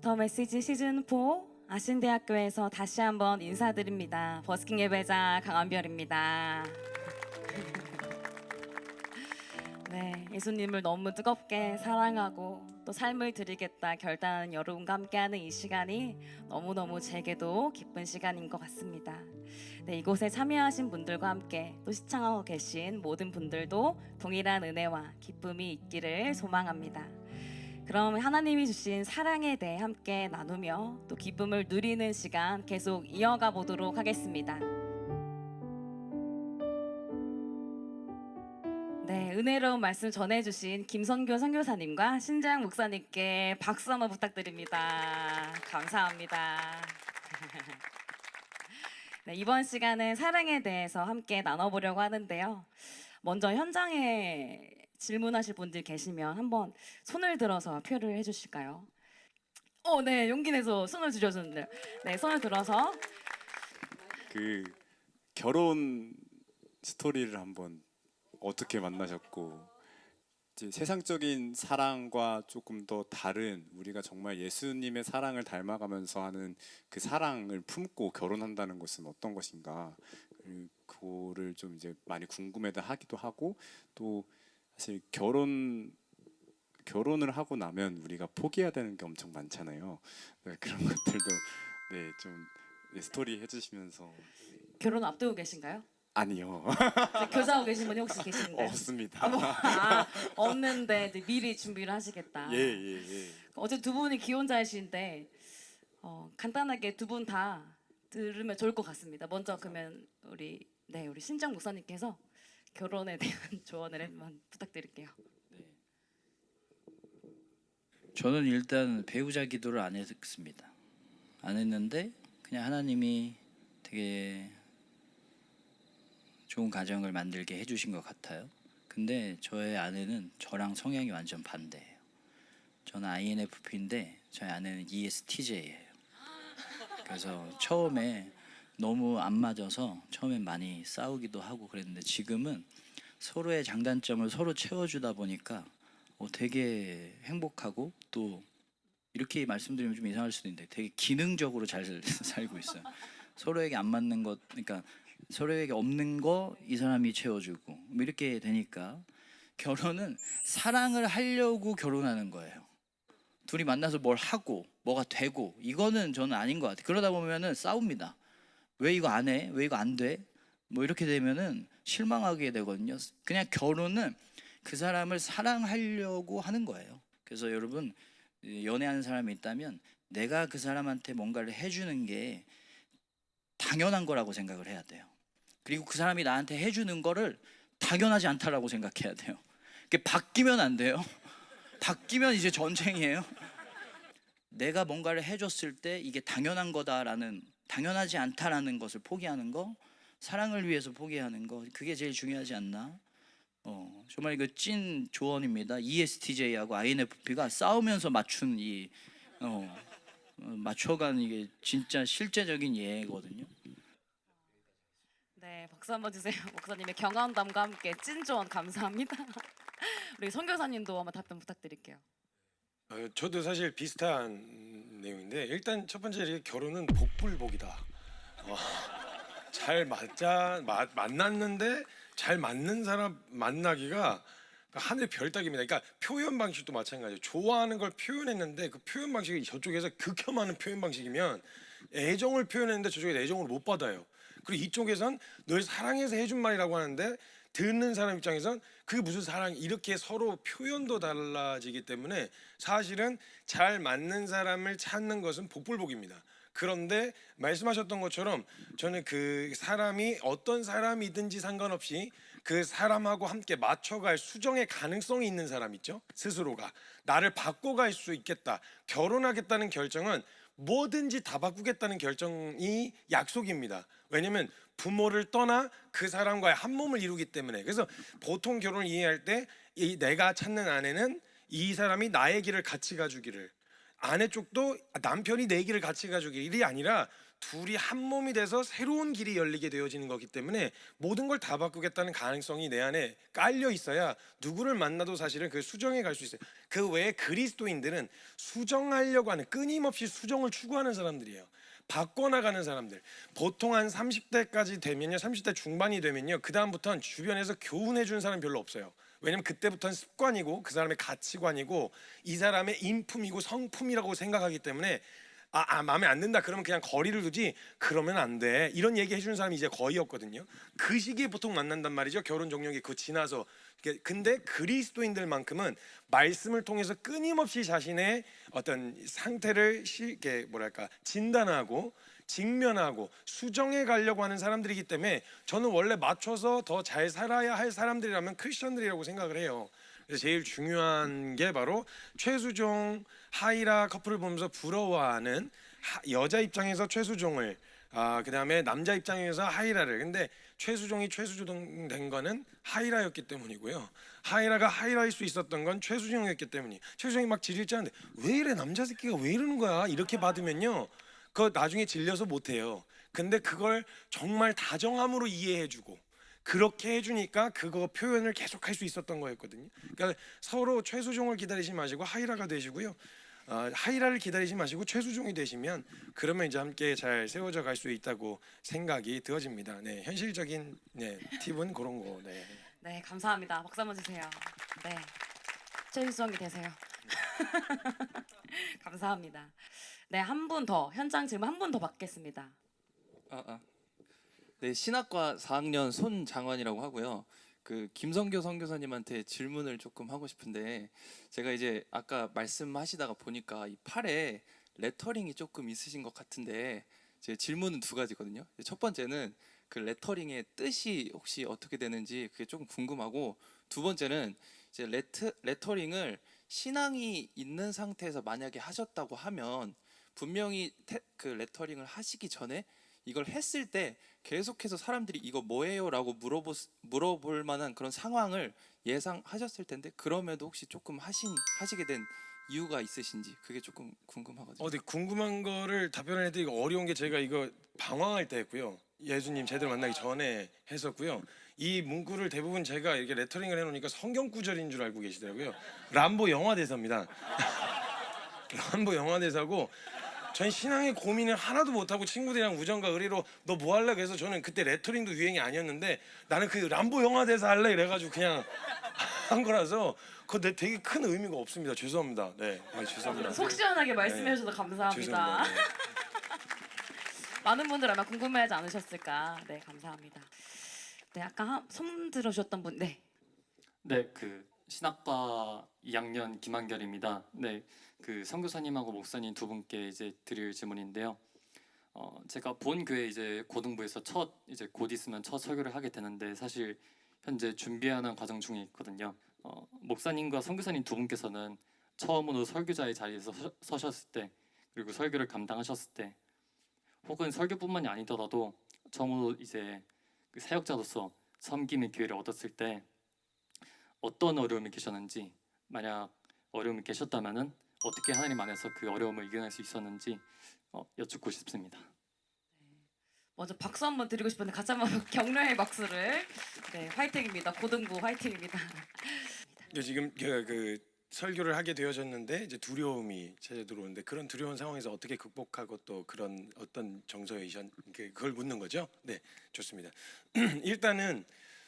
더 메시지 시즌4 아신대학교에서 다시 한번 인사드립니다. 버스킹 예배자 강한별입니다. 네, 예수님을 너무 뜨겁게 사랑하고 또 삶을 드리겠다 결단하는 여러분과 함께하는 이 시간이 너무너무 제게도 기쁜 시간인 것 같습니다. 네, 이곳에 참여하신 분들과 함께 또 시청하고 계신 모든 분들도 동일한 은혜와 기쁨이 있기를 소망합니다. 그럼 하나님이 주신 사랑에 대해 함께 나누며 또 기쁨을 누리는 시간 계속 이어가 보도록 하겠습니다. 네, 은혜로운 말씀 전해주신 김선교 선교사님과 신장 목사님께 박수 한번 부탁드립니다. 감사합니다. 네, 이번 시간은 사랑에 대해서 함께 나눠보려고 하는데요. 먼저 현장에 질문하실 분들 계시면 한번 손을 들어서 표를 해주실까요? 네, 용기 내서 손을 들어주는데요. 네, 손을 들어서 그 결혼 스토리를 한번 어떻게 만나셨고 이제 세상적인 사랑과 조금 더 다른 우리가 정말 예수님의 사랑을 닮아가면서 하는 그 사랑을 품고 결혼한다는 것은 어떤 것인가 그거를 좀 이제 많이 궁금해도 하기도 하고 또 사실 결혼을 하고 나면 우리가 포기해야 되는 게 엄청 많잖아요. 네, 그런 것들도 좀 스토리 해주시면서 결혼 앞두고 계신가요? 아니요. 교제하고 계신 분이 혹시 계신가요? 없습니다. 없는데 이제 미리 준비를 하시겠다. 예. 어제 두 분이 기혼자이신데 간단하게 두 분 다 들으면 좋을 것 같습니다. 먼저 그러면 우리 신장 목사님께서 결혼에 대한 조언을 한번 부탁드릴게요. 저는 일단 배우자 기도를 안 했습니다. 안 했는데 그냥 하나님이 되게 좋은 가정을 만들게 해주신 것 같아요. 근데 저의 아내는 저랑 성향이 완전 반대예요. 저는 INFP인데 저희 아내는 ESTJ예요. 그래서 처음에 너무 안 맞아서 처음엔 많이 싸우기도 하고 그랬는데 지금은 서로의 장단점을 서로 채워주다 보니까 되게 행복하고 또 이렇게 말씀드리면 좀 이상할 수도 있는데 되게 기능적으로 잘 살고 있어요. 서로에게 안 맞는 것, 그러니까 서로에게 없는 거 이 사람이 채워주고 뭐 이렇게 되니까 결혼은 사랑을 하려고 결혼하는 거예요. 둘이 만나서 뭘 하고 뭐가 되고 이거는 저는 아닌 것 같아요. 그러다 보면은 싸웁니다. 왜 이거 안 해? 왜 이거 안 돼? 뭐 이렇게 되면은 실망하게 되거든요. 그냥 결혼은 그 사람을 사랑하려고 하는 거예요. 그래서 여러분 연애하는 사람이 있다면 내가 그 사람한테 뭔가를 해주는 게 당연한 거라고 생각을 해야 돼요. 그리고 그 사람이 나한테 해주는 거를 당연하지 않다라고 생각해야 돼요. 그게 바뀌면 안 돼요. 바뀌면 이제 전쟁이에요. 내가 뭔가를 해줬을 때 이게 당연한 거다라는, 당연하지 않다라는 것을 포기하는 거, 사랑을 위해서 포기하는 거, 그게 제일 중요하지 않나? 정말 이거 찐 조언입니다. ESTJ하고 INFP가 싸우면서 맞춘 이 맞춰가는 이게 진짜 실제적인 예거든요. 네, 박수 한번 주세요. 목사님의 경험담과 함께 찐 조언 감사합니다. 우리 선교사님도 한번 답변 부탁드릴게요. 저도 사실 비슷한 내용인데 일단 첫 번째 이렇게 결혼은 복불복이다. 잘 만났는데 잘 맞는 사람 만나기가 하늘의 별 따기입니다. 그러니까 표현 방식도 마찬가지예요. 좋아하는 걸 표현했는데 그 표현 방식이 저쪽에서 극혐하는 표현 방식이면 애정을 표현했는데 저쪽에 애정을 못 받아요. 그리고 이쪽에선 널 사랑해서 해준 말이라고 하는데 듣는 사람 입장에선 그게 무슨 사랑, 이렇게 서로 표현도 달라지기 때문에 사실은 잘 맞는 사람을 찾는 것은 복불복입니다. 그런데 말씀하셨던 것처럼 저는 그 사람이 어떤 사람이든지 상관없이 그 사람하고 함께 맞춰갈 수정의 가능성이 있는 사람 있죠. 스스로가 나를 바꿔갈 수 있겠다, 결혼하겠다는 결정은 뭐든지 다 바꾸겠다는 결정이 약속입니다. 왜냐면 부모를 떠나 그 사람과의 한 몸을 이루기 때문에. 그래서 보통 결혼을 이해할 때 내가 찾는 아내는 이 사람이 나의 길을 같이 가주기를, 아내 쪽도 남편이 내 길을 같이 가주기를, 일이 아니라 둘이 한 몸이 돼서 새로운 길이 열리게 되어지는 거기 때문에 모든 걸 다 바꾸겠다는 가능성이 내 안에 깔려 있어야 누구를 만나도 사실은 그 수정에 갈 수 있어요. 그 외에 그리스도인들은 수정하려고 하는, 끊임없이 수정을 추구하는 사람들이에요. 바꿔나가는 사람들. 보통 한 30대까지 되면요, 30대 중반이 되면요, 그 다음부터는 주변에서 교훈해 준 사람 별로 없어요. 왜냐면 그때부터는 습관이고 그 사람의 가치관이고 이 사람의 인품이고 성품이라고 생각하기 때문에 마음에 안 든다 그러면 그냥 거리를 두지, 그러면 안 돼, 이런 얘기 해주는 사람이 이제 거의 없거든요. 그 시기에 보통 만난단 말이죠. 결혼 종료기 그거 지나서. 근데 그리스도인들만큼은 말씀을 통해서 끊임없이 자신의 어떤 상태를 이렇게 뭐랄까 진단하고 직면하고 수정해 가려고 하는 사람들이기 때문에 저는 원래 맞춰서 더 잘 살아야 할 사람들이라면 크리스천들이라고 생각을 해요. 그래서 제일 중요한 게 바로 최수종 하이라 커플을 보면서 부러워하는 여자 입장에서 최수종을, 그다음에 남자 입장에서 하이라를. 근데 최수종이 최수종 된 거는 하이라였기 때문이고요. 하이라가 하이라일 수 있었던 건 최수종이었기 때문이. 최수종이 막 질질 짜는데 왜 이래, 남자 새끼가 왜 이러는 거야, 이렇게 받으면요, 그거 나중에 질려서 못해요. 근데 그걸 정말 다정함으로 이해해주고 그렇게 해주니까 그거 표현을 계속할 수 있었던 거였거든요. 그러니까 서로 최수종을 기다리지 마시고 하이라가 되시고요. 하이라를 기다리지 마시고 최수종이 되시면 그러면 이제 함께 잘 세워져 갈 수 있다고 생각이 되어집니다. 네, 현실적인 팁은 그런 거. 네. 네, 감사합니다. 박수 한번 주세요. 네, 최유성이 되세요. 감사합니다. 네, 한 분 더 현장 질문 한 분 더 받겠습니다. 네, 신학과 4학년 손장환이라고 하고요. 그 김성교 선교사님한테 질문을 조금 하고 싶은데, 제가 이제 아까 말씀하시다가 보니까 이 팔에 레터링이 조금 있으신 것 같은데, 제 질문은 두 가지거든요. 첫 번째는 그 레터링의 뜻이 혹시 어떻게 되는지 그게 조금 궁금하고, 두 번째는 이제 레터링을 신앙이 있는 상태에서 만약에 하셨다고 하면 분명히 그 레터링을 하시기 전에 이걸 했을 때 계속해서 사람들이 이거 뭐예요라고 물어볼 만한 그런 상황을 예상하셨을 텐데, 그럼에도 혹시 조금 하시게 된 이유가 있으신지 그게 조금 궁금하거든요. 네, 궁금한 거를 답변을 해드리기 어려운 게, 제가 이거 방황할 때 했고요. 예수님 제대로 만나기 전에 했었고요. 이 문구를 대부분 제가 이렇게 레터링을 해놓으니까 성경 구절인 줄 알고 계시더라고요. 람보 영화 대사입니다. 람보 영화 대사고, 전 신앙의 고민을 하나도 못하고 친구들이랑 우정과 의리로 너 뭐 할래? 그래서 저는 그때 레터링도 유행이 아니었는데 나는 그 람보 영화 대사 할래 이래가지고 그냥 한 거라서 그거 되게 큰 의미가 없습니다. 죄송합니다. 네, 죄송합니다. 속 시원하게 말씀해 주셔서 감사합니다. 죄송합니다. 네. 많은 분들 아마 궁금해하지 않으셨을까. 네, 감사합니다. 네, 아까 손 들어주셨던 분, 네. 네, 그 신학과 2학년 김한결입니다. 네, 그 선교사님하고 목사님 두 분께 이제 드릴 질문인데요. 제가 본 교회 이제 고등부에서 이제 곧 있으면 첫 설교를 하게 되는데, 사실 현재 준비하는 과정 중에 있거든요. 목사님과 선교사님 두 분께서는 처음으로 설교자의 자리에서 서셨을 때, 그리고 설교를 감당하셨을 때, 혹은 설교뿐만이 아니더라도 처음으로 이제 그 사역자로서 섬김의 기회를 얻었을 때 어떤 어려움이 계셨는지, 만약 어려움이 계셨다면은 어떻게 하나님 안에서 그 어려움을 이겨낼 수 있었는지 여쭙고 싶습니다. 먼저 박수 한번 드리고 싶은데 같이 한번 격려의 박수를. 네, 화이팅입니다. 고등부 화이팅입니다. 지금 그 설교를 하게 되어졌는데 이제 두려움이 찾아 들어오는데, 그런 두려운 상황에서 어떻게 극복하고 또 그런 어떤 정서에 그걸 묻는 거죠? 네, 좋습니다. 일단은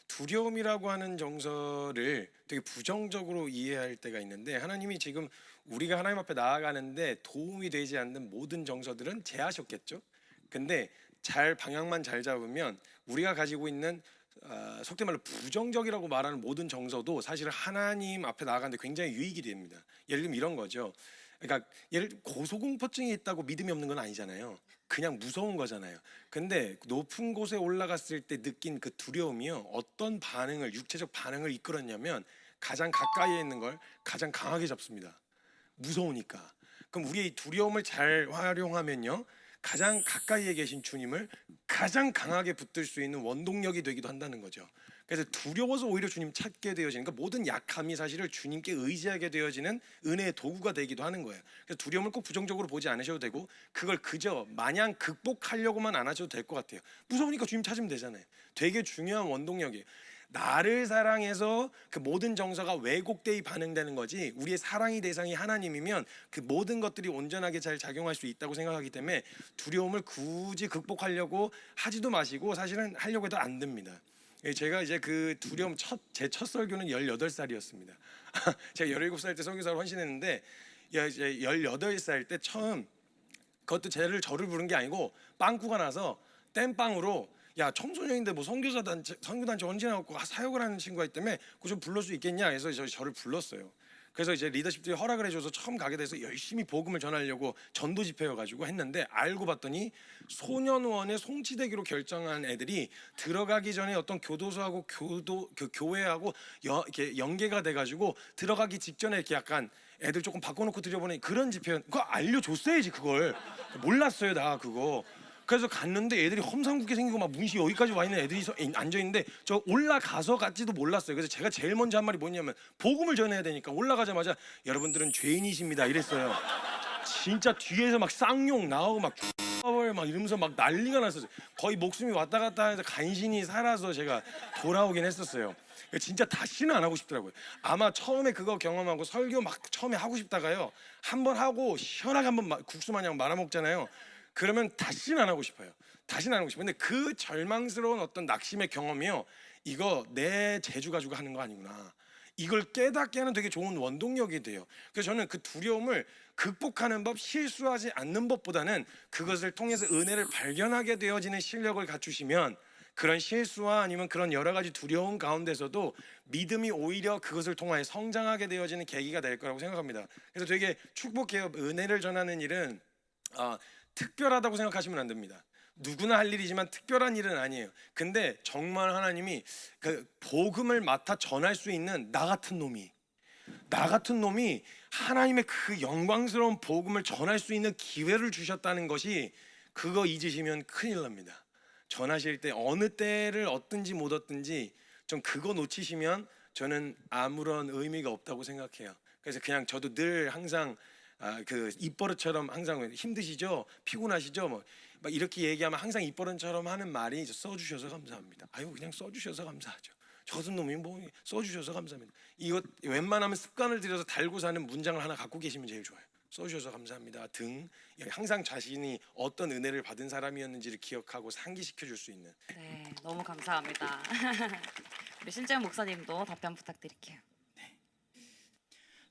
두려움이라고 하는 정서를 되게 부정적으로 이해할 때가 있는데, 하나님이 지금 우리가 하나님 앞에 나아가는데 도움이 되지 않는 모든 정서들은 제하셨겠죠. 근데 방향만 잘 잡으면 우리가 가지고 있는 속된 말로 부정적이라고 말하는 모든 정서도 사실 하나님 앞에 나아가는데 굉장히 유익이 됩니다. 예를 들면 이런 거죠. 그러니까 고소공포증이 있다고 믿음이 없는 건 아니잖아요. 그냥 무서운 거잖아요. 근데 높은 곳에 올라갔을 때 느낀 그 두려움이요, 어떤 육체적 반응을 이끌었냐면 가장 가까이에 있는 걸 가장 강하게 잡습니다. 무서우니까. 그럼 우리의 이 두려움을 잘 활용하면요, 가장 가까이에 계신 주님을 가장 강하게 붙들 수 있는 원동력이 되기도 한다는 거죠. 그래서 두려워서 오히려 주님 찾게 되어지는, 그러니까 모든 약함이 사실을 주님께 의지하게 되어지는 은혜의 도구가 되기도 하는 거예요. 그래서 두려움을 꼭 부정적으로 보지 않으셔도 되고, 그걸 그저 마냥 극복하려고만 안 하셔도 될 것 같아요. 무서우니까 주님 찾으면 되잖아요. 되게 중요한 원동력이에요. 나를 사랑해서 그 모든 정서가 왜곡되이 반응되는 거지, 우리의 사랑의 대상이 하나님이면 그 모든 것들이 온전하게 잘 작용할 수 있다고 생각하기 때문에 두려움을 굳이 극복하려고 하지도 마시고, 사실은 하려고 해도 안 됩니다. 제가 이제 그 두려움 제 첫 설교는 18살이었습니다. 제가 17살 때 선교사로 헌신했는데, 이제 18살 때 처음, 그것도 저를 부른 게 아니고 빵꾸가 나서 땜빵으로, 야 청소년인데 뭐 선교단체 헌신하고 사역을 하는 친구가 있다며 그거 좀 불러줄 수 있겠냐 해서 저를 불렀어요. 그래서 이제 리더십들이 허락을 해줘서 처음 가게 돼서 열심히 복음을 전하려고 전도 집회여가지고 했는데, 알고 봤더니 소년원에 송치되기로 결정한 애들이 들어가기 전에 어떤 교도소하고 교회하고 이렇게 연계가 돼가지고 들어가기 직전에 이렇게 약간 애들 조금 바꿔놓고 들여보내, 그런 집회. 그거 알려줬어야지. 그걸 몰랐어요 나 그거. 그래서 갔는데 애들이 험상궂게 생기고 막 문시 여기까지 와 있는 애들이 앉아 있는데, 저 올라가서 갔지도 몰랐어요. 그래서 제가 제일 먼저 한 말이 뭐냐면, 복음을 전해야 되니까 올라가자마자 여러분들은 죄인이십니다 이랬어요. 진짜 뒤에서 막 쌍욕 나오고 막 이러면서 막 난리가 났었어요. 거의 목숨이 왔다 갔다 해서 간신히 살아서 제가 돌아오긴 했었어요. 진짜 다시는 안 하고 싶더라고요. 아마 처음에 그거 경험하고 설교 막 처음에 하고 싶다가요, 한번 하고 시원하게 한번 국수 마냥 말아먹잖아요. 그러면 다시는 안 하고 싶어요. 다시는 안 하고 싶어요. 근데 그 절망스러운 어떤 낙심의 경험이요, 이거 내 재주 가지고 하는 거 아니구나, 이걸 깨닫게 하는 되게 좋은 원동력이 돼요. 그래서 저는 그 두려움을 극복하는 법, 실수하지 않는 법보다는 그것을 통해서 은혜를 발견하게 되어지는 실력을 갖추시면, 그런 실수와 아니면 그런 여러 가지 두려움 가운데서도 믿음이 오히려 그것을 통하여 성장하게 되어지는 계기가 될 거라고 생각합니다. 그래서 되게 축복해요. 은혜를 전하는 일은 특별하다고 생각하시면 안 됩니다. 누구나 할 일이지만 특별한 일은 아니에요. 근데 정말 하나님이 그 복음을 맡아 전할 수 있는 나 같은 놈이 하나님의 그 영광스러운 복음을 전할 수 있는 기회를 주셨다는 것이, 그거 잊으시면 큰일 납니다. 전하실 때 어느 때를 얻든지 못 얻든지 좀 그거 놓치시면 저는 아무런 의미가 없다고 생각해요. 그래서 그냥 저도 늘 항상 그 입버릇처럼 항상 힘드시죠? 피곤하시죠? 뭐 막 이렇게 얘기하면 항상 입버릇처럼 하는 말이, 써주셔서 감사합니다. 아유 그냥 써주셔서 감사하죠. 저 같은 놈이 뭐 써주셔서 감사합니다. 이거 웬만하면 습관을 들여서 달고 사는 문장을 하나 갖고 계시면 제일 좋아요. 써주셔서 감사합니다 등, 항상 자신이 어떤 은혜를 받은 사람이었는지를 기억하고 상기시켜 줄 수 있는. 네, 너무 감사합니다. 우리 신재현 목사님도 답변 부탁드릴게요.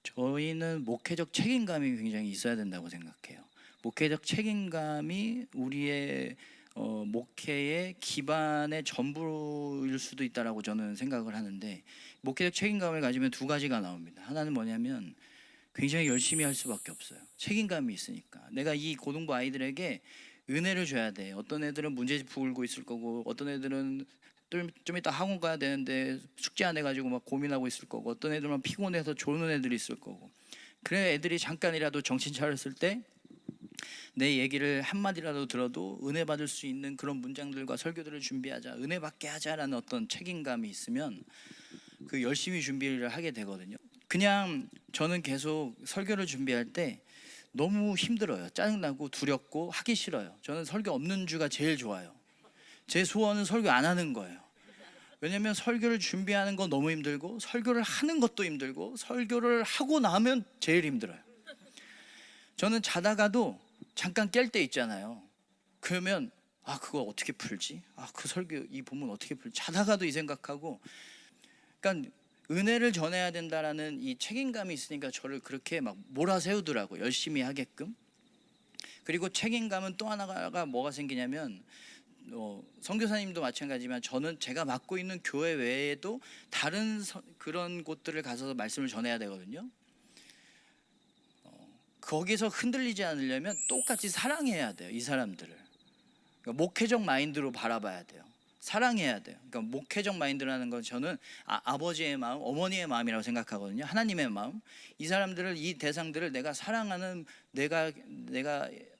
저희는 목회적 책임감이 굉장히 있어야 된다고 생각해요. 목회적 책임감이 우리의 목회의 기반의 전부일 수도 있다라고 저는 생각을 하는데, 목회적 책임감을 가지면 두 가지가 나옵니다. 하나는 뭐냐면 굉장히 열심히 할 수밖에 없어요. 책임감이 있으니까. 내가 이 고등부 아이들에게 은혜를 줘야 돼. 어떤 애들은 문제집 풀고 있을 거고, 어떤 애들은 좀 이따 학원 가야 되는데 숙제 안 해가지고 막 고민하고 있을 거고, 어떤 애들은 피곤해서 조는 애들이 있을 거고. 그래 애들이 잠깐이라도 정신 차렸을 때 내 얘기를 한마디라도 들어도 은혜 받을 수 있는 그런 문장들과 설교들을 준비하자, 은혜 받게 하자라는 어떤 책임감이 있으면 그 열심히 준비를 하게 되거든요. 그냥 저는 계속 설교를 준비할 때 너무 힘들어요. 짜증나고 두렵고 하기 싫어요. 저는 설교 없는 주가 제일 좋아요. 제 소원은 설교 안 하는 거예요. 왜냐면 설교를 준비하는 건 너무 힘들고, 설교를 하는 것도 힘들고, 설교를 하고 나면 제일 힘들어요. 저는 자다가도 잠깐 깰 때 있잖아요. 그러면 그거 어떻게 풀지? 그 설교 이 본문 어떻게 풀지? 자다가도 이 생각하고. 그러니까 은혜를 전해야 된다라는 이 책임감이 있으니까 저를 그렇게 막 몰아세우더라고요. 열심히 하게끔. 그리고 책임감은 또 하나가 뭐가 생기냐면, 선교사님도 마찬가지지만 저는 제가 맡고 있는 교회 외에도 다른 그런 곳들을 가서 말씀을 전해야 되거든요. 거기서 흔들리지 않으려면 똑같이 사랑해야 돼요. 이 사람들을. 그러니까 목회적 마인드로 바라봐야 돼요. 사랑해야 돼요. 그러니까 목회적 마인드라는 건 저는 아버지의 마음, 어머니의 마음이라고 생각하거든요. 하나님의 마음. 이 사람들을, 이 대상들을 내가 사랑하는, 내가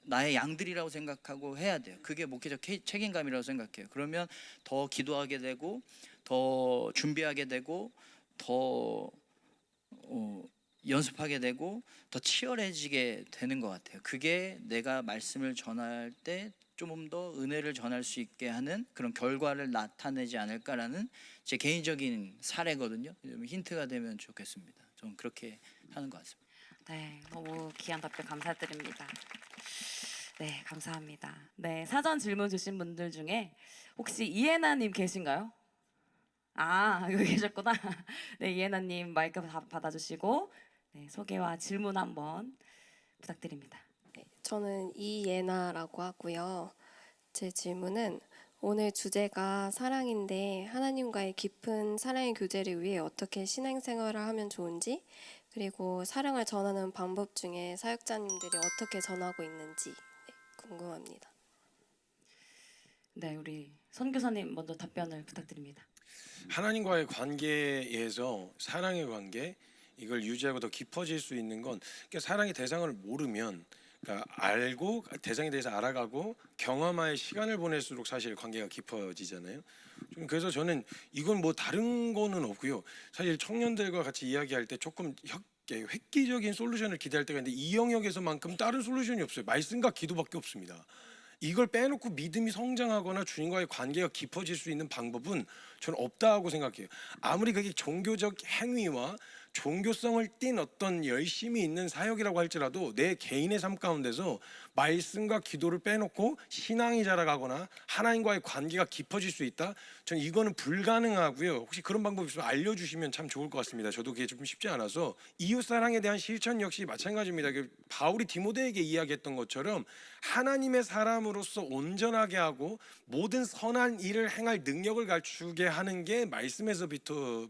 나의 양들이라고 생각하고 해야 돼요. 그게 목회적 책임감이라고 생각해요. 그러면 더 기도하게 되고, 더 준비하게 되고 더 연습하게 되고 더 치열해지게 되는 것 같아요. 그게 내가 말씀을 전할 때 좀 더 은혜를 전할 수 있게 하는 그런 결과를 나타내지 않을까라는 제 개인적인 사례거든요. 좀 힌트가 되면 좋겠습니다. 좀 그렇게 하는 것 같습니다. 네, 너무 귀한 답변 감사드립니다. 네, 감사합니다. 네, 사전 질문 주신 분들 중에 혹시 이해나님 계신가요? 아, 여기 계셨구나. 네, 이해나님 마이크 받아주시고 네, 소개와 질문 한번 부탁드립니다. 저는 이예나라고 하고요. 제 질문은 오늘 주제가 사랑인데 하나님과의 깊은 사랑의 교제를 위해 어떻게 신앙생활을 하면 좋은지, 그리고 사랑을 전하는 방법 중에 사역자님들이 어떻게 전하고 있는지 궁금합니다. 네, 우리 선교사님 먼저 답변을 부탁드립니다. 하나님과의 관계에서 사랑의 관계 이걸 유지하고 더 깊어질 수 있는 건 그러니까 사랑의 대상을 모르면 그러니까 알고 대상에 대해서 알아가고 경험할 시간을 보낼수록 사실 관계가 깊어지잖아요. 좀 그래서 저는 이건 뭐 다른 거는 없고요. 사실 청년들과 같이 이야기할 때 조금 획기적인 솔루션을 기대할 때가 있는데 이 영역에서만큼 다른 솔루션이 없어요. 말씀과 기도밖에 없습니다. 이걸 빼놓고 믿음이 성장하거나 주님과의 관계가 깊어질 수 있는 방법은 저는 없다고 생각해요. 아무리 그게 종교적 행위와 종교성을 띤 어떤 열심이 있는 사역이라고 할지라도 내 개인의 삶 가운데서 말씀과 기도를 빼놓고 신앙이 자라가거나 하나님과의 관계가 깊어질 수 있다? 저는 이거는 불가능하고요. 혹시 그런 방법이 있으면 알려주시면 참 좋을 것 같습니다. 저도 그게 좀 쉽지 않아서 이웃사랑에 대한 실천 역시 마찬가지입니다. 바울이 디모데에게 이야기했던 것처럼 하나님의 사람으로서 온전하게 하고 모든 선한 일을 행할 능력을 갖추게 하는 게 말씀에서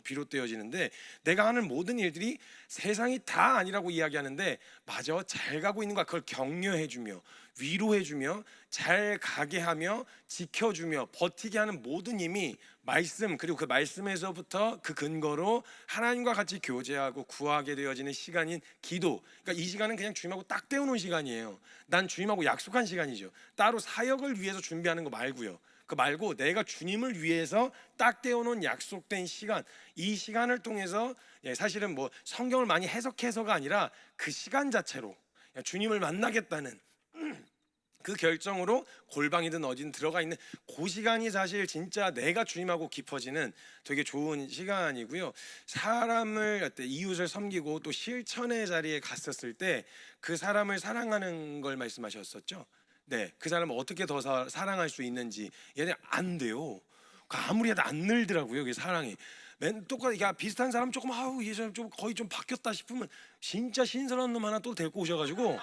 비롯되어지는데 내가 하는 모든 일들이 세상이 다 아니라고 이야기하는데 맞아 잘 가고 있는 거야. 그걸 격려해주며 위로해주며 잘 가게 하며 지켜주며 버티게 하는 모든 힘이 말씀 그리고 그 말씀에서부터 그 근거로 하나님과 같이 교제하고 구하게 되어지는 시간인 기도. 그러니까 이 시간은 그냥 주님하고 딱 때우는 시간이에요. 난 주님하고 약속한 시간이죠. 따로 사역을 위해서 준비하는 거 말고요. 그 말고 내가 주님을 위해서 딱 떼어놓은 약속된 시간, 이 시간을 통해서 사실은 뭐 성경을 많이 해석해서가 아니라 그 시간 자체로 주님을 만나겠다는 그 결정으로 골방이든 어디든 들어가 있는 그 시간이 사실 진짜 내가 주님하고 깊어지는 되게 좋은 시간이고요. 사람을 이웃을 섬기고 또 실천의 자리에 갔었을 때 그 사람을 사랑하는 걸 말씀하셨었죠. 네, 그 사람을 어떻게 더 사랑할 수 있는지 얘네 안 돼요. 아무리 해도 안 늘더라고요. 그게 사랑이. 똑같이 비슷한 사람 조금 아우 얘 좀 거의 좀 바뀌었다 싶으면 진짜 신선한 놈 하나 또 데리고 오셔가지고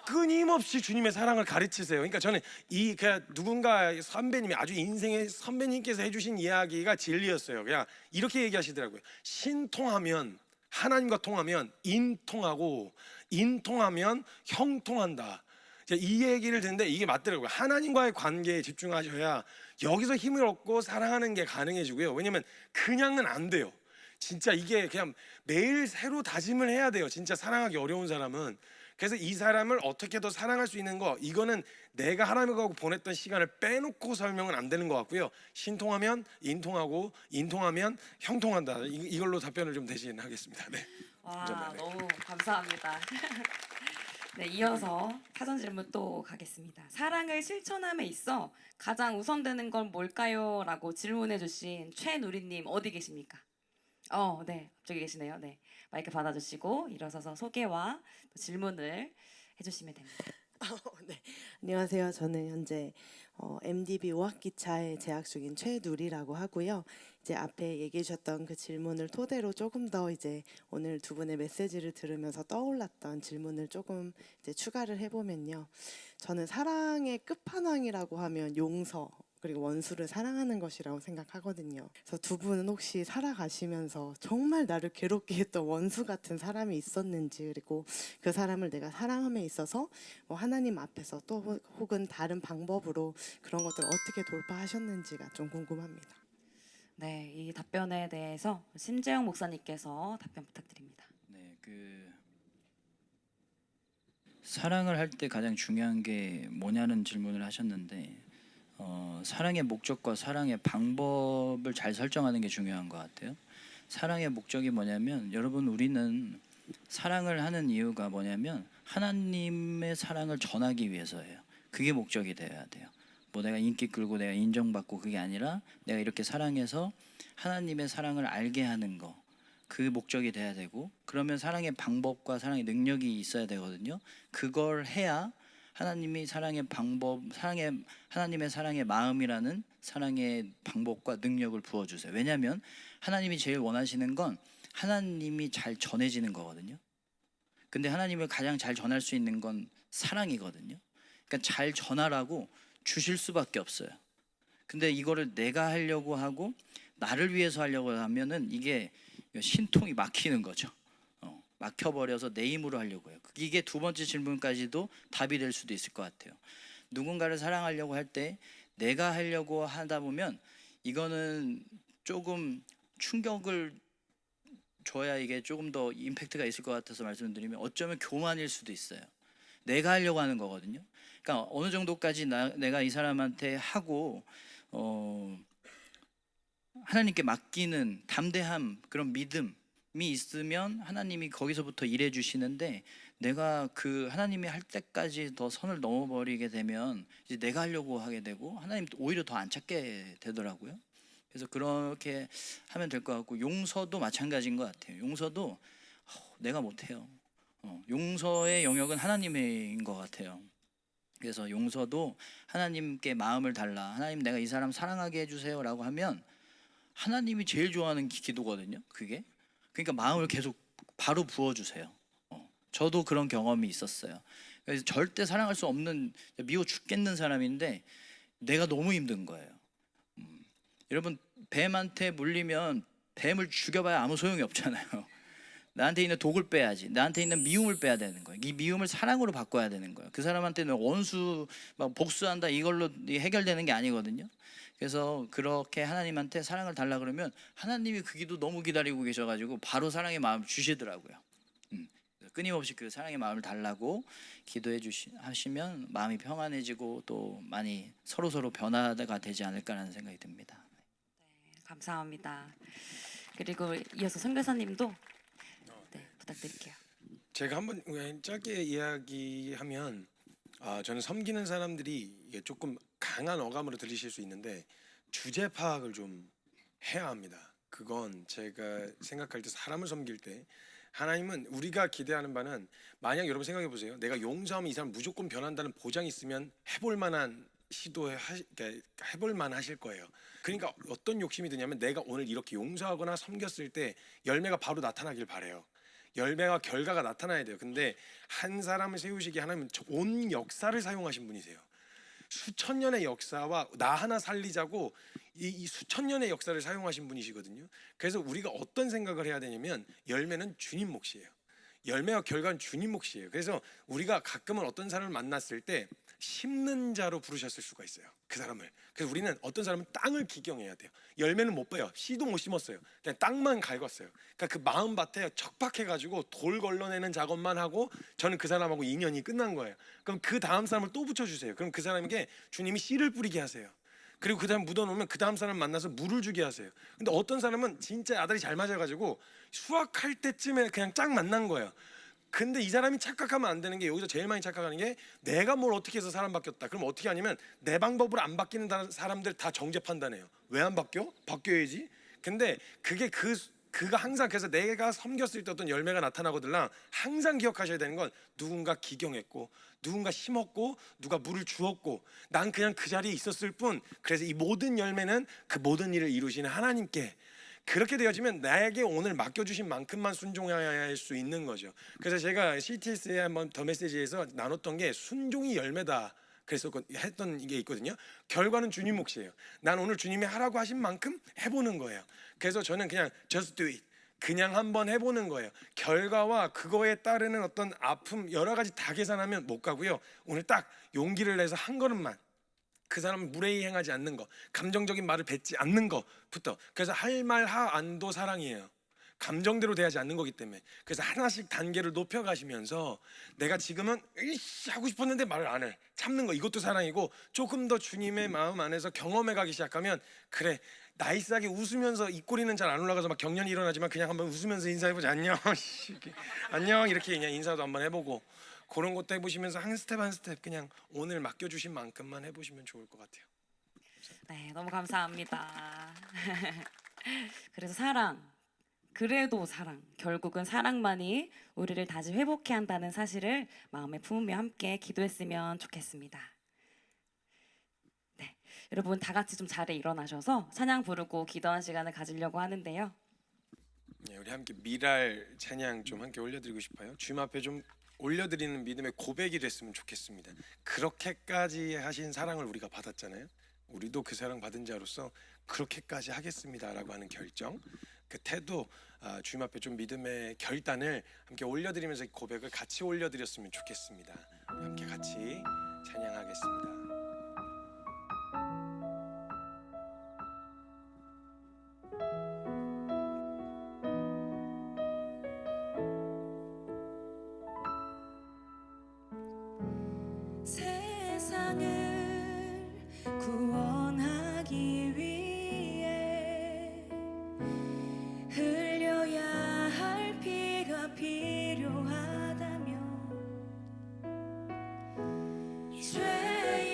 끊임없이 주님의 사랑을 가르치세요. 그러니까 저는 그냥 누군가 선배님이 아주 인생의 선배님께서 해주신 이야기가 진리였어요. 그냥 이렇게 얘기하시더라고요. 신통하면 하나님과 통하면 인통하고 인통하면 형통한다. 이 얘기를 듣는데 이게 맞더라고요. 하나님과의 관계에 집중하셔야 여기서 힘을 얻고 사랑하는 게 가능해지고요. 왜냐면 그냥은 안 돼요. 진짜 이게 그냥 매일 새로 다짐을 해야 돼요. 진짜 사랑하기 어려운 사람은. 그래서 이 사람을 어떻게 더 사랑할 수 있는 거 이거는 내가 하나님과 보냈던 시간을 빼놓고 설명은 안 되는 것 같고요. 신통하면 인통하고 인통하면 형통한다. 이걸로 답변을 좀 대신하겠습니다. 네. 와, 감사합니다. 너무 감사합니다. 네, 이어서 사전 질문 또 가겠습니다. 사랑을 실천함에 있어 가장 우선되는 건 뭘까요? 라고 질문해주신 최누리님 어디 계십니까? 네, 저기 계시네요. 네, 마이크 받아주시고 일어서서 소개와 또 질문을 해주시면 됩니다. 네, 안녕하세요. 저는 현재 MDB 5학기차에 재학 중인 최누리라고 하고요. 이제 앞에 얘기해 주셨던 그 질문을 토대로 조금 더 이제 오늘 두 분의 메시지를 들으면서 떠올랐던 질문을 조금 이제 추가를 해보면요. 저는 사랑의 끝판왕이라고 하면 용서 그리고 원수를 사랑하는 것이라고 생각하거든요. 그래서 두 분은 혹시 살아가시면서 정말 나를 괴롭게 했던 원수 같은 사람이 있었는지 그리고 그 사람을 내가 사랑함에 있어서 뭐 하나님 앞에서 또 혹은 다른 방법으로 그런 것들을 어떻게 돌파하셨는지가 좀 궁금합니다. 네, 이 답변에 대해서 심재영 목사님께서 답변 부탁드립니다. 네, 사랑을 할 때 가장 중요한 게 뭐냐는 질문을 하셨는데 사랑의 목적과 사랑의 방법을 잘 설정하는 게 중요한 것 같아요. 사랑의 목적이 뭐냐면 여러분 우리는 사랑을 하는 이유가 뭐냐면 하나님의 사랑을 전하기 위해서예요. 그게 목적이 되어야 돼요. 뭐 내가 인기 끌고 내가 인정받고 그게 아니라 내가 이렇게 사랑해서 하나님의 사랑을 알게 하는 거, 그 목적이 돼야 되고 그러면 사랑의 방법과 사랑의 능력이 있어야 되거든요. 그걸 해야 하나님이 사랑의 방법, 하나님의 사랑의 마음이라는 사랑의 방법과 능력을 부어주세요. 왜냐하면 하나님이 제일 원하시는 건 하나님이 잘 전해지는 거거든요. 근데 하나님을 가장 잘 전할 수 있는 건 사랑이거든요. 그러니까 잘 전하라고 주실 수밖에 없어요. 근데 이거를 내가 하려고 하고 나를 위해서 하려고 하면은 이게 신통이 막히는 거죠. 막혀버려서 내 힘으로 하려고 해요. 이게 두 번째 질문까지도 답이 될 수도 있을 것 같아요. 누군가를 사랑하려고 할 때 내가 하려고 하다 보면 이거는 조금 충격을 줘야 이게 조금 더 임팩트가 있을 것 같아서 말씀드리면 어쩌면 교만일 수도 있어요. 내가 하려고 하는 거거든요. 그러니까 어느 정도까지 내가 이 사람한테 하고 하나님께 맡기는 담대함, 그런 믿음이 있으면 하나님이 거기서부터 일해 주시는데 내가 그 하나님이 할 때까지 더 선을 넘어버리게 되면 이제 내가 하려고 하게 되고 하나님 오히려 더 안 찾게 되더라고요. 그래서 그렇게 하면 될 것 같고 용서도 마찬가지인 것 같아요. 용서도 내가 못해요. 용서의 영역은 하나님인 것 같아요. 그래서 용서도 하나님께 마음을 달라. 하나님 내가 이 사람 사랑하게 해주세요라고 하면 하나님이 제일 좋아하는 기도거든요. 그게 그러니까 마음을 계속 바로 부어주세요. 저도 그런 경험이 있었어요. 그래서 절대 사랑할 수 없는 미워 죽겠는 사람인데 내가 너무 힘든 거예요. 여러분 뱀한테 물리면 뱀을 죽여봐야 아무 소용이 없잖아요. 나한테 있는 독을 빼야지. 나한테 있는 미움을 빼야 되는 거예요. 이 미움을 사랑으로 바꿔야 되는 거예요. 그 사람한테는 원수 막 복수한다 이걸로 해결되는 게 아니거든요. 그래서 그렇게 하나님한테 사랑을 달라 그러면 하나님이 그 기도 너무 기다리고 계셔가지고 바로 사랑의 마음을 주시더라고요. 끊임없이 그 사랑의 마음을 달라고 기도해 하시면 마음이 평안해지고 또 많이 서로 변화가 되지 않을까라는 생각이 듭니다. 감사합니다. 그리고 이어서 선교사님도 네, 부탁드릴게요. 제가 한번 짧게 이야기하면 저는 섬기는 사람들이 이게 조금 강한 어감으로 들리실 수 있는데 주제 파악을 좀 해야 합니다. 그건 제가 생각할 때 사람을 섬길 때 하나님은 우리가 기대하는 바는 만약 여러분 생각해 보세요. 내가 용서하면 이 사람 무조건 변한다는 보장이 있으면 해볼 만한 해볼 만하실 거예요. 그러니까 어떤 욕심이 드냐면 내가 오늘 이렇게 용서하거나 섬겼을 때 열매가 바로 나타나길 바래요. 열매와 결과가 나타나야 돼요. 근데 한 사람을 세우시기에 하나님은 온 역사를 사용하신 분이세요. 수천 년의 역사와 나 하나 살리자고 이 수천 년의 역사를 사용하신 분이시거든요. 그래서 우리가 어떤 생각을 해야 되냐면 열매는 주님 몫이에요. 열매와 결과는 주님 몫이에요. 그래서 우리가 가끔은 어떤 사람을 만났을 때 심는 자로 부르셨을 수가 있어요. 그 사람을. 그래서 우리는 어떤 사람은 땅을 기경해야 돼요. 열매는 못 봐요. 씨도 못 심었어요. 그냥 땅만 갈궜어요. 그러니까 그 마음밭에 척박해가지고 돌 걸러내는 작업만 하고 저는 그 사람하고 인연이 끝난 거예요. 그럼 그 다음 사람을 또 붙여주세요. 그럼 그 사람에게 주님이 씨를 뿌리게 하세요. 그리고 그 다음 묻어놓으면 그 다음 사람 만나서 물을 주게 하세요. 근데 어떤 사람은 진짜 아들이 잘 맞아가지고 수확할 때쯤에 그냥 짝 만난 거예요. 근데 이 사람이 착각하면 안 되는 게 여기서 제일 많이 착각하는 게 내가 뭘 어떻게 해서 사람 바뀌었다. 그럼 어떻게 하냐면 내 방법으로 안 바뀌는 사람들 다 정죄 판단해요. 왜 안 바뀌어? 바뀌어야지. 근데 그가 항상 그래서 내가 섬겼을 때 어떤 열매가 나타나거든요. 항상 기억하셔야 되는 건 누군가 기경했고 누군가 심었고 누가 물을 주었고 난 그냥 그 자리에 있었을 뿐. 그래서 이 모든 열매는 그 모든 일을 이루시는 하나님께 그렇게 되어지면 나에게 오늘 맡겨주신 만큼만 순종해야 할 수 있는 거죠. 그래서 제가 CTS에 한번 더 메시지에서 나눴던 게 순종이 열매다 그래서 했던 게 있거든요. 결과는 주님 몫이에요. 난 오늘 주님이 하라고 하신 만큼 해보는 거예요. 그래서 저는 그냥 just do it 그냥 한번 해보는 거예요. 결과와 그거에 따르는 어떤 아픔 여러 가지 다 계산하면 못 가고요. 오늘 딱 용기를 내서 한 걸음만 그 사람은 무례히 행하지 않는 거 감정적인 말을 뱉지 않는 거부터 그래서 할 말 하 안도 사랑이에요. 감정대로 대하지 않는 거기 때문에. 그래서 하나씩 단계를 높여가시면서 내가 지금은 으이씨 하고 싶었는데 말을 안 해. 참는 거, 이것도 사랑이고, 조금 더 주님의 마음 안에서 경험해가기 시작하면, 그래 나이스하게 웃으면서, 입꼬리는 잘 안 올라가서 막 경련이 일어나지만 그냥 한번 웃으면서 인사해보자. 안녕 이렇게. 안녕 이렇게 그냥 인사도 한번 해보고, 그런 것도 해보시면서 한 스텝 한 스텝 그냥 오늘 맡겨주신 만큼만 해보시면 좋을 것 같아요. 네, 너무 감사합니다. 그래서 사랑, 그래도 사랑, 결국은 사랑만이 우리를 다시 회복해 한다는 사실을 마음에 품으며 함께 기도했으면 좋겠습니다. 네, 여러분 다 같이 좀 자리에 일어나셔서 찬양 부르고 기도하는 시간을 가지려고 하는데요. 네, 우리 함께 미랄 찬양 좀 함께 올려드리고 싶어요. 주님 앞에 좀 올려드리는 믿음의 고백이 됐으면 좋겠습니다. 그렇게까지 하신 사랑을 우리가 받았잖아요. 우리도 그 사랑 받은 자로서 그렇게까지 하겠습니다라고 하는 결정, 그 태도, 주님 앞에 좀 믿음의 결단을 함께 올려드리면서 이 고백을 같이 올려드렸으면 좋겠습니다. 함께 같이 찬양하겠습니다. 세상을 구원하기 위해 흘려야 할 피가 필요하다면 죄의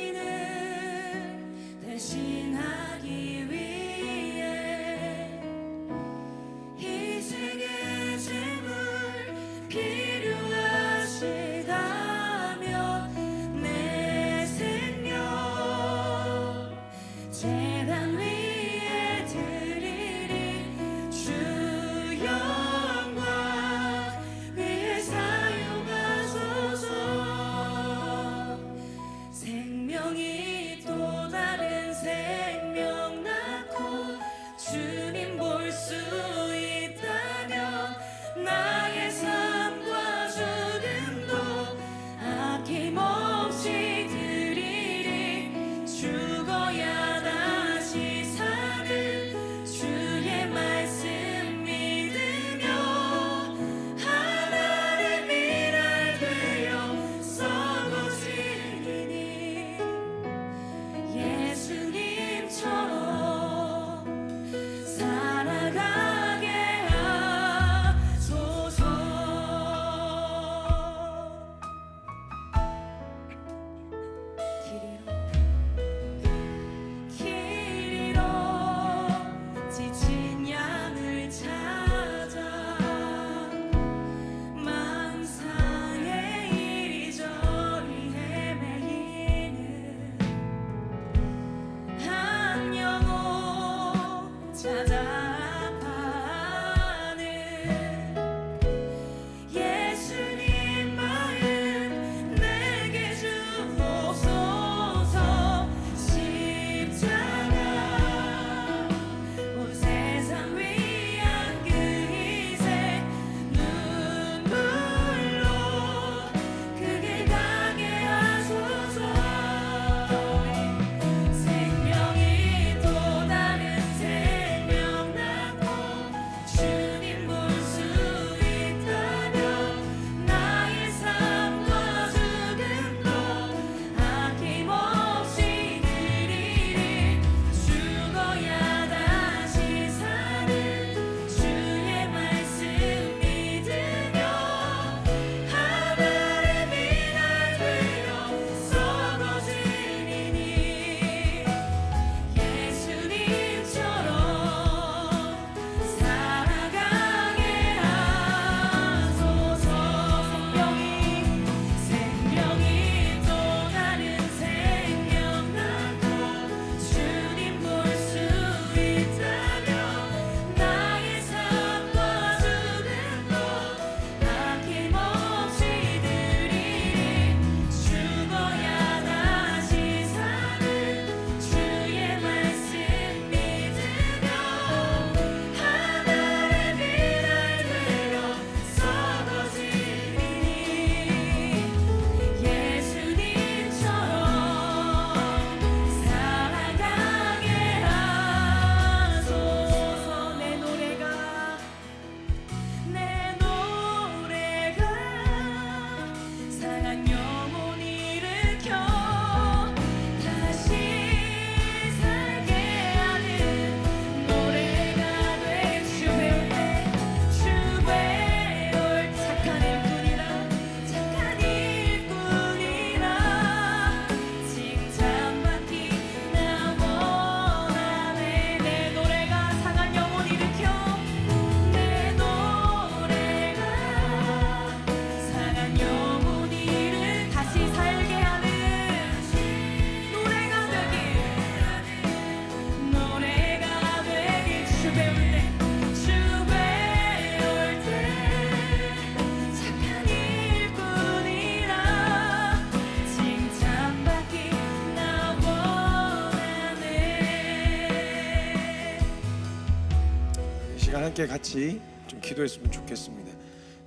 함께 같이 좀 기도했으면 좋겠습니다.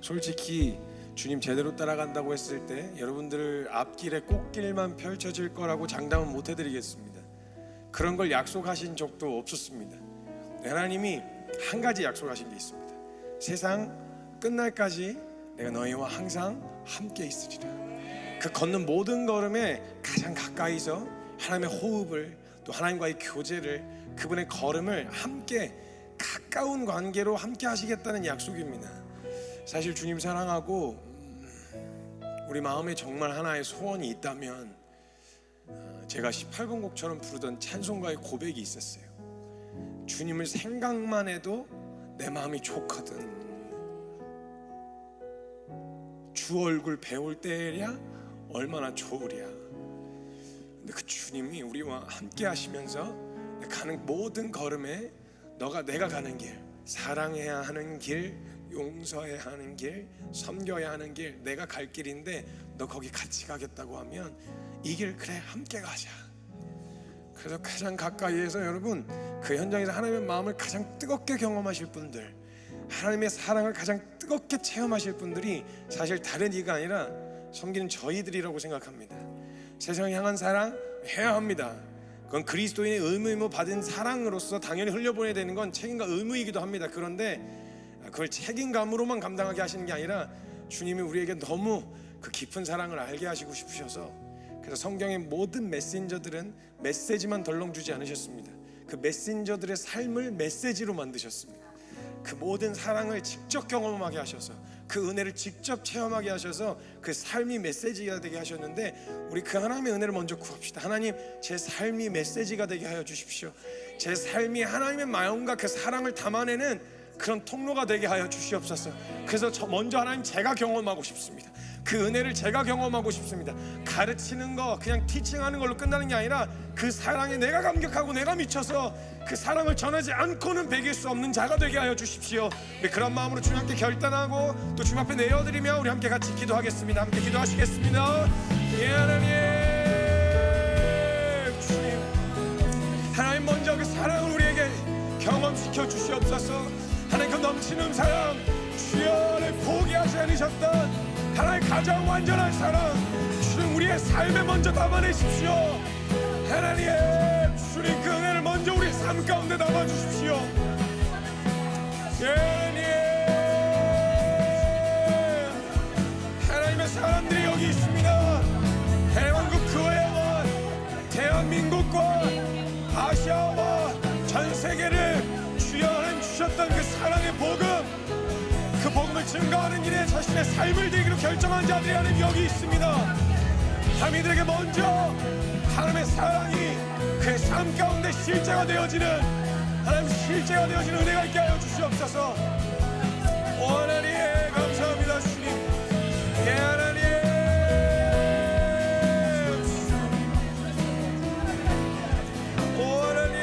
솔직히 주님 제대로 따라간다고 했을 때 여러분들 앞길에 꽃길만 펼쳐질 거라고 장담은 못 해드리겠습니다. 그런 걸 약속하신 적도 없었습니다. 하나님이 한 가지 약속하신 게 있습니다. 세상 끝날까지 내가 너희와 항상 함께 있으리라. 그 걷는 모든 걸음에 가장 가까이서 하나님의 호흡을, 또 하나님과의 교제를, 그분의 걸음을 함께 가까운 관계로 함께 하시겠다는 약속입니다. 사실 주님 사랑하고 우리 마음에 정말 하나의 소원이 있다면 제가 18번 곡처럼 부르던 찬송가의 고백이 있었어요. 주님을 생각만 해도 내 마음이 좋거든. 주 얼굴 배울 때랴 얼마나 좋으랴. 근데 그 주님이 우리와 함께 하시면서 가는 모든 걸음에 내가 가는 길, 사랑해야 하는 길, 용서해야 하는 길, 섬겨야 하는 길, 내가 갈 길인데 너 거기 같이 가겠다고 하면 이 길 그래 함께 가자. 그래서 가장 가까이에서 여러분 그 현장에서 하나님의 마음을 가장 뜨겁게 경험하실 분들, 하나님의 사랑을 가장 뜨겁게 체험하실 분들이 사실 다른 이가 아니라 섬기는 저희들이라고 생각합니다. 세상을 향한 사랑 해야 합니다. 그건 그리스도인의 의무 받은 사랑으로서 당연히 흘려보내야 되는 건 책임과 의무이기도 합니다. 그런데 그걸 책임감으로만 감당하게 하시는 게 아니라 주님이 우리에게 너무 그 깊은 사랑을 알게 하시고 싶으셔서, 그래서 성경의 모든 메신저들은 메시지만 덜렁 주지 않으셨습니다. 그 메신저들의 삶을 메시지로 만드셨습니다. 그 모든 사랑을 직접 경험하게 하셔서, 그 은혜를 직접 체험하게 하셔서 그 삶이 메시지가 되게 하셨는데, 우리 그 하나님의 은혜를 먼저 구합시다. 하나님, 제 삶이 메시지가 되게 하여 주십시오. 제 삶이 하나님의 마음과 그 사랑을 담아내는 그런 통로가 되게 하여 주시옵소서. 그래서 먼저 하나님 제가 경험하고 싶습니다. 그 은혜를 제가 경험하고 싶습니다. 가르치는 거, 그냥 티칭하는 걸로 끝나는 게 아니라 그 사랑에 내가 감격하고 내가 미쳐서 그 사랑을 전하지 않고는 배길 수 없는 자가 되게 하여 주십시오. 우리 그런 마음으로 주님 함께 결단하고 또 주님 앞에 내어드리며 우리 함께 같이 기도하겠습니다. 함께 기도하시겠습니다. 예, 하나님, 주님, 하나님 먼저 그 사랑을 우리에게 경험시켜 주시옵소서. 하나님 그 넘치는 사랑, 주여를 포기하지 않으셨던 하나님 가장 완전한 사랑, 주님 우리의 삶에 먼저 담아내십시오. 하나님, 주님 그 은혜를 먼저 우리의 삶 가운데 담아주십시오. 하나님, 하나님의 사람들이 여기 있습니다. 대한민국 교회와 대한민국과 아시아와 전 세계를 주여 하나님 주셨던 그 사랑의 복음, 그 복음을 증거하는 일에 자신의 삶을 드리기로 결정한 자들이 하나님 여기 있습니다. 하나님 이들에게 먼저 하나님의 사랑이 그의 삶 가운데 실제가 되어지는, 하나님 실제가 되어지는 은혜가 있게 하여 주시옵소서. 오 하나님 감사합니다. 주님, 예 하나님, 오 하나님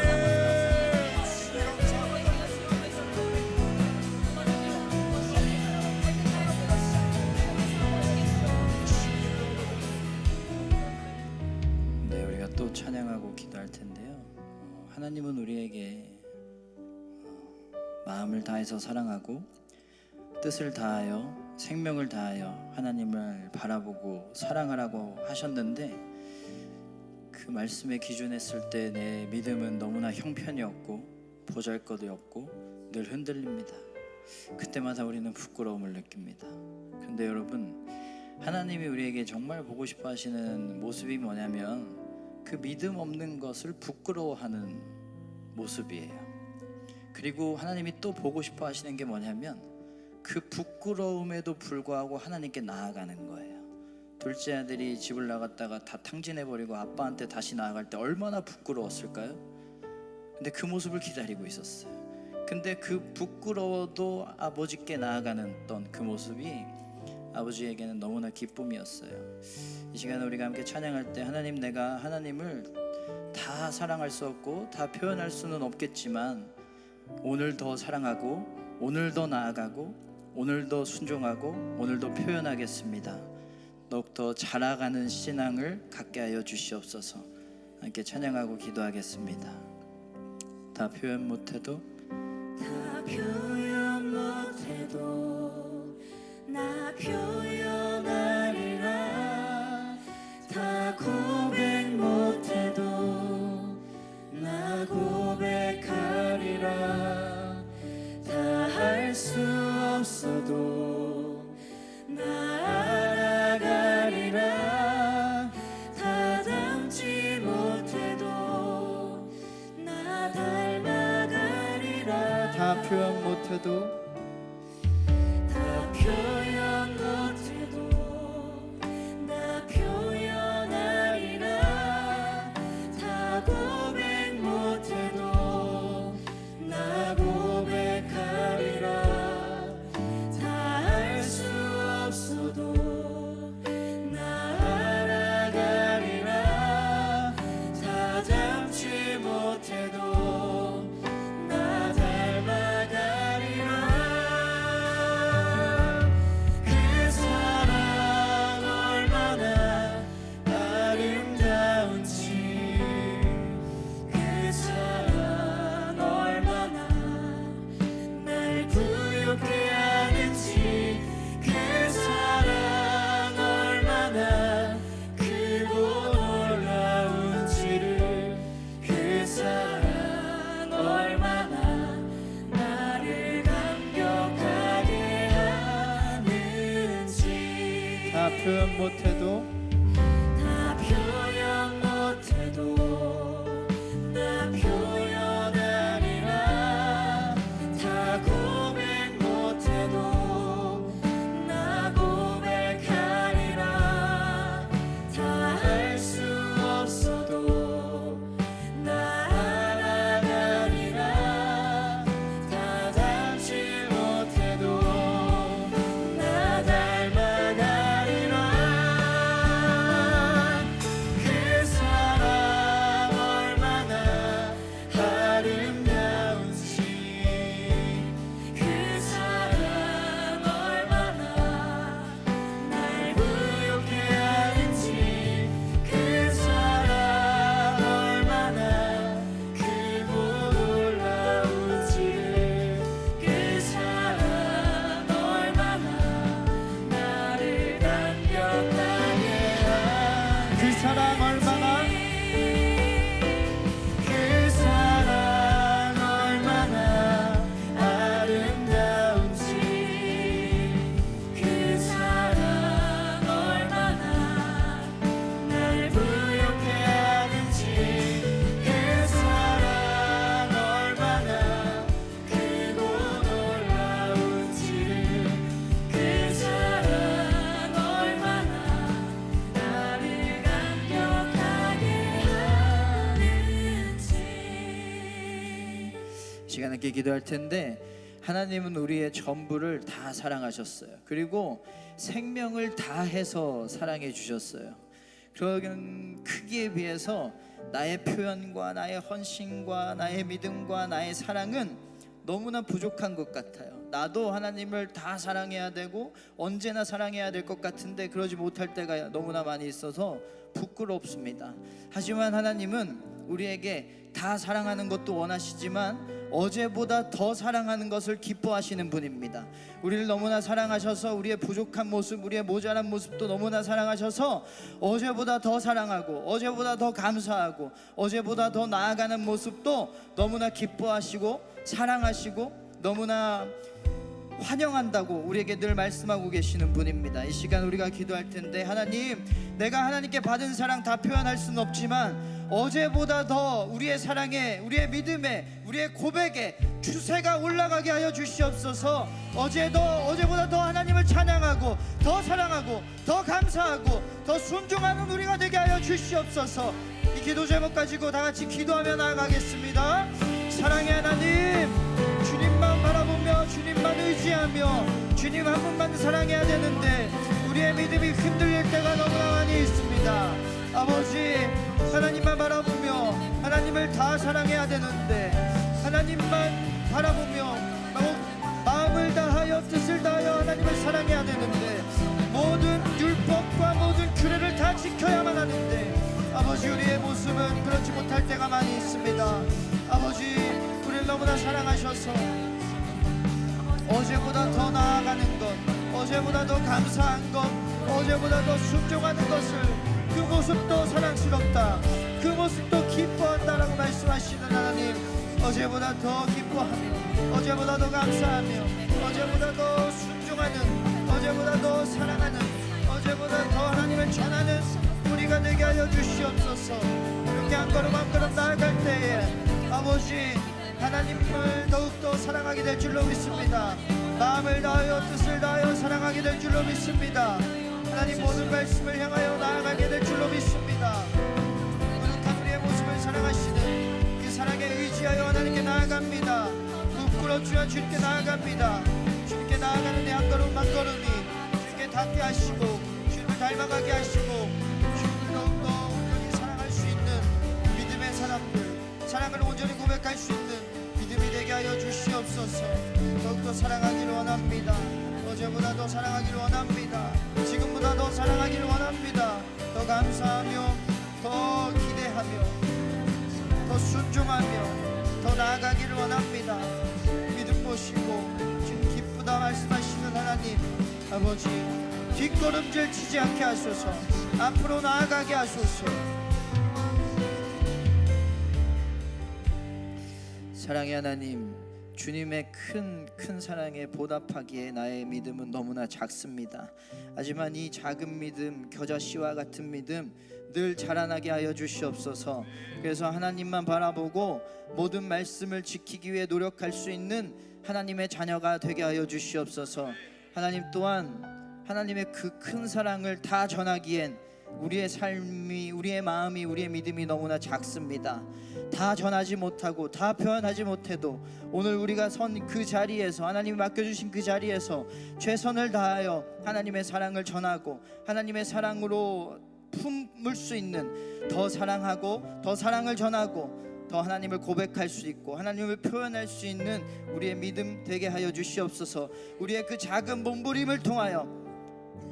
네, 우리가 또 찬양하고 기도할 텐데요. 하나님은 우리에게 마음을 다해서 사랑하고 뜻을 다하여 생명을 다하여 하나님을 바라보고 사랑하라고 하셨는데, 그 말씀에 기준했을 때 내 믿음은 너무나 형편이 없고 보잘것이 없고 늘 흔들립니다. 그때마다 우리는 부끄러움을 느낍니다. 근데 여러분, 하나님이 우리에게 정말 보고 싶어 하시는 모습이 뭐냐면 그 믿음 없는 것을 부끄러워하는 모습이에요. 그리고 하나님이 또 보고 싶어 하시는 게 뭐냐면 그 부끄러움에도 불구하고 하나님께 나아가는 거예요. 둘째 아들이 집을 나갔다가 다 탕진해버리고 아빠한테 다시 나아갈 때 얼마나 부끄러웠을까요? 근데 그 모습을 기다리고 있었어요. 근데 그 부끄러워도 아버지께 나아가는 그 모습이 아버지에게는 너무나 기쁨이었어요. 이 시간에 우리가 함께 찬양할 때, 하나님, 내가 하나님을 다 사랑할 수 없고 다 표현할 수는 없겠지만 오늘 더 사랑하고 오늘 더 나아가고 오늘 더 순종하고 오늘 더 표현하겠습니다. 더욱더 자라가는 신앙을 갖게 하여 주시옵소서. 함께 찬양하고 기도하겠습니다. 다 표현 못해도 다 표현 못해도 다 표현 못해도 나 표현하리라. 다 고백 못해도 나 고백하리라. 다 알 수 없어도 나 알아가리라. 다 닮지 못해도 나 닮아가리라. 그 사랑 얼마나 아름다운지, 그 사랑 얼마나 날 부욕해 하는지, 그 사랑 얼마나 크고 놀라운지를, 그 사랑 얼마나 나를 감격하게 하는지. 다 표현 못해도 다 표현 못해도 나 표현하리라. 다 고백 못해도 나 고백하리라. 다 알 수 없어도 나 알아가리라. 다 닮지 못해도 나 닮아가리라. 그 사랑 얼마나 아름다운지, 그 사랑 얼마나 날 부욕해 하는지, 그 사랑 얼마나 크고 놀라운지를, 그 사랑 얼마나 나를 감격하게 하는지. 그 사랑 얼마나 그 사랑 얼마나 아름다운지, 그 사랑 얼마나 날 부욕해 하는지, 그 사랑 얼마나 크고 놀라운지를, 그 사랑 얼마나 나를 감격하게 하는지. 시간 함께 기도할 텐데, 하나님은 우리의 전부를 다 사랑하셨어요. 그리고 생명을 다해서 사랑해 주셨어요. 그런 크기에 비해서 나의 표현과 나의 헌신과 나의 믿음과 나의 사랑은 너무나 부족한 것 같아요. 나도 하나님을 다 사랑해야 되고 언제나 사랑해야 될 것 같은데 그러지 못할 때가 너무나 많이 있어서 부끄럽습니다. 하지만 하나님은 우리에게 다 사랑하는 것도 원하시지만 어제보다 더 사랑하는 것을 기뻐하시는 분입니다. 우리를 너무나 사랑하셔서 우리의 부족한 모습, 우리의 모자란 모습도 너무나 사랑하셔서 어제보다 더 사랑하고 어제보다 더 감사하고 어제보다 더 나아가는 모습도 너무나 기뻐하시고 사랑하시고 너무나 환영한다고 우리에게 늘 말씀하고 계시는 분입니다. 이 시간 우리가 기도할 텐데, 하나님, 내가 하나님께 받은 사랑 다 표현할 수는 없지만 어제보다 더 우리의 사랑에, 우리의 믿음에, 우리의 고백에 주세가 올라가게 하여 주시옵소서. 어제보다 더 하나님을 찬양하고 더 사랑하고 더 감사하고 더 순종하는 우리가 되게 하여 주시옵소서. 이 기도 제목 가지고 다 같이 기도하며 나아가겠습니다. 사랑의 하나님, 주님만 바라보며 주님만 의지하며 주님 한 분만 사랑해야 되는데 우리의 믿음이 흔들릴 때가 너무나 많이 있습니다. 아버지, 하나님만 바라보며 하나님을 다 사랑해야 되는데 하나님만 바라보며 마음을 다하여 뜻을 다하여 하나님을 사랑해야 되는데 모든 율법과 모든 규례를 다 지켜야만 하는데 아버지, 우리의 모습은 그렇지 못할 때가 많이 있습니다. 아버지, 우리를 너무나 사랑하셔서 어제보다 더 나아가는 것, 어제보다 더 감사한 것, 어제보다 더 순종하는 것을, 그 모습도 사랑스럽다, 그 모습도 기뻐한다라고 말씀하시는 하나님, 어제보다 더 기뻐하며 어제보다 더 감사하며 어제보다 더 순종하는, 어제보다 더 사랑하는, 어제보다 더 하나님을 전하는 우리가 되게 하여 주시옵소서. 이렇게 한 걸음 한 걸음 나아갈 때에 아버지, 하나님을 더욱더 사랑하게 될 줄로 믿습니다. 마음을 다하여 뜻을 다하여 사랑하게 될 줄로 믿습니다. 하나님 모든 말씀을 향하여 나아가게 될 줄로 믿습니다. 거룩한 우리의 모습을 사랑하시는 그 사랑에 의지하여 하나님께 나아갑니다. 부끄러워 주께 나아갑니다. 주님께 나아가는 내 한 걸음 한 걸음이 주님께 닿게 하시고 주님을 닮아가게 하시고 주님을 더욱더 온전히 사랑할 수 있는 믿음의 사람들, 사랑을 온전히 고백할 수 있는 믿음이 되게 하여 주시옵소서. 더욱더 사랑하기를 원합니다. 어제보다 더 사랑하기를 원합니다. 지금보다 더 사랑하기를 원합니다. 더 감사하며 더 기대하며 더 순종하며 더 나아가기를 원합니다. 믿음 보시고 지금 기쁘다 말씀하시는 하나님 아버지, 뒷걸음질 치지 않게 하소서. 앞으로 나아가게 하소서. 사랑의 하나님, 주님의 큰 사랑에 보답하기에 나의 믿음은 너무나 작습니다. 하지만 이 작은 믿음, 겨자씨와 같은 믿음 늘 자라나게 하여 주시옵소서. 그래서 하나님만 바라보고 모든 말씀을 지키기 위해 노력할 수 있는 하나님의 자녀가 되게 하여 주시옵소서. 하나님 또한 하나님의 그 큰 사랑을 다 전하기엔 우리의 삶이, 우리의 마음이, 우리의 믿음이 너무나 작습니다. 다 전하지 못하고 다 표현하지 못해도 오늘 우리가 선 그 자리에서, 하나님이 맡겨주신 그 자리에서 최선을 다하여 하나님의 사랑을 전하고 하나님의 사랑으로 품을 수 있는, 더 사랑하고 더 사랑을 전하고 더 하나님을 고백할 수 있고 하나님을 표현할 수 있는 우리의 믿음 되게 하여 주시옵소서. 우리의 그 작은 몸부림을 통하여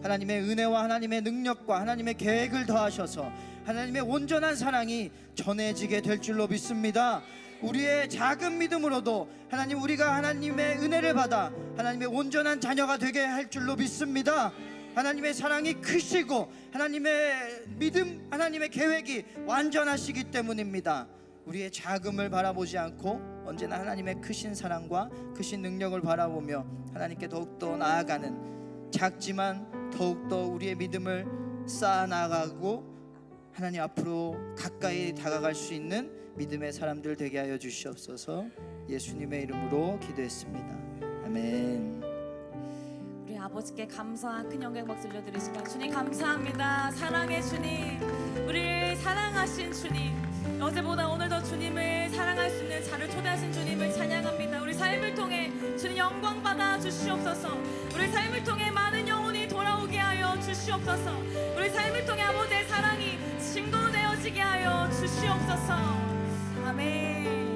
하나님의 은혜와 하나님의 능력과 하나님의 계획을 더하셔서 하나님의 온전한 사랑이 전해지게 될 줄로 믿습니다. 우리의 작은 믿음으로도 하나님, 우리가 하나님의 은혜를 받아 하나님의 온전한 자녀가 되게 할 줄로 믿습니다. 하나님의 사랑이 크시고 하나님의 믿음, 하나님의 계획이 완전하시기 때문입니다. 우리의 작음을 바라보지 않고 언제나 하나님의 크신 사랑과 크신 능력을 바라보며 하나님께 더욱더 나아가는, 작지만 더욱더 우리의 믿음을 쌓아나가고 하나님 앞으로 가까이 다가갈 수 있는 믿음의 사람들 되게 하여 주시옵소서. 예수님의 이름으로 기도했습니다. 아멘. 우리 아버지께 감사한 큰 영광 박수 올려드리시까 주님 감사합니다. 사랑의 주님, 우리를 사랑하신 주님, 어제보다 오늘 더 주님을 사랑할 수 있는 자를 초대하신 주님을 찬양합니다. 우리 삶을 통해 주님 영광 받아 주시옵소서. 우리 삶을 통해 많은 영혼이 돌아오게 하여 주시옵소서. 우리 삶을 통해 아버지의 사랑이 증거되어지게 하여 주시옵소서. 아멘.